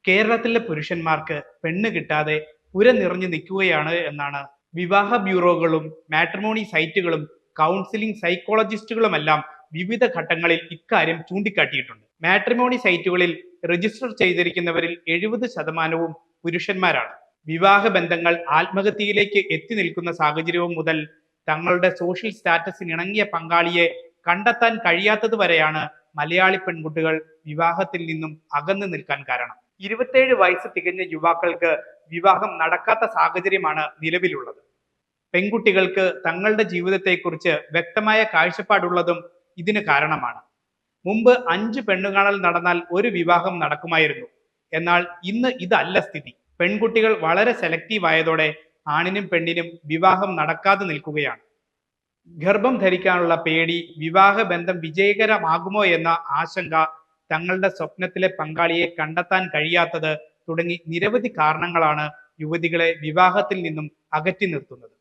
കേരളത്തിലെ പുരുഷന്മാർക്ക് പെണ്ണ് കിട്ടാതെ പുര നിറഞ്ഞു നിൽക്കുകയാണ് എന്നാണ് വിവാഹ ബ്യൂറോകളും മാട്രിമോണി സൈറ്റുകളും കൗൺസിലിംഗ് സൈക്കോളജിസ്റ്റുകളുമെല്ലാം വിവിധ ഘട്ടങ്ങളിൽ ഇക്കാര്യം ചൂണ്ടിക്കാട്ടിയിട്ടുണ്ട്. മാട്രിമോണി സൈറ്റുകളിൽ രജിസ്റ്റർ ചെയ്തിരിക്കുന്നവരിൽ 70% പുരുഷന്മാരാണ്. വിവാഹ ബന്ധങ്ങൾ ആത്മഹത്യയിലേക്ക് എത്തി നിൽക്കുന്ന സാഹചര്യവും മുതൽ തങ്ങളുടെ സോഷ്യൽ സ്റ്റാറ്റസിന് ഇണങ്ങിയ പങ്കാളിയെ കണ്ടെത്താൻ കഴിയാത്തത് വരെയാണ് മലയാളി പെൺകുട്ടികൾ വിവാഹത്തിൽ നിന്നും അകന്നു നിൽക്കാൻ കാരണം. 27 വയസ്സ് തികഞ്ഞ യുവാക്കൾക്ക് വിവാഹം നടക്കാത്ത സാഹചര്യമാണ് നിലവിലുള്ളത്. പെൺകുട്ടികൾക്ക് തങ്ങളുടെ ജീവിതത്തെക്കുറിച്ച് വ്യക്തമായ കാഴ്ചപ്പാടുള്ളതും ഇതിന് കാരണമാണ്. മുമ്പ് 5 പെണ്ണുകാണൽ നടന്നാൽ ഒരു വിവാഹം നടക്കുമായിരുന്നു. എന്നാൽ ഇന്ന് ഇതല്ല സ്ഥിതി. പെൺകുട്ടികൾ വളരെ സെലക്റ്റീവ് ആയതോടെ ആണിനും പെണ്ണിനും വിവാഹം നടക്കാതെ നിൽക്കുകയാണ്. ഗർഭം ധരിക്കാനുള്ള പേടി, വിവാഹ ബന്ധം വിജയകരമാകുമോ എന്ന ആശങ്ക, തങ്ങളുടെ സ്വപ്നത്തിലെ പങ്കാളിയെ കണ്ടെത്താൻ കഴിയാത്തത് തുടങ്ങി നിരവധി കാരണങ്ങളാണ് യുവതികളെ വിവാഹത്തിൽ നിന്നും അകറ്റി നിർത്തുന്നത്.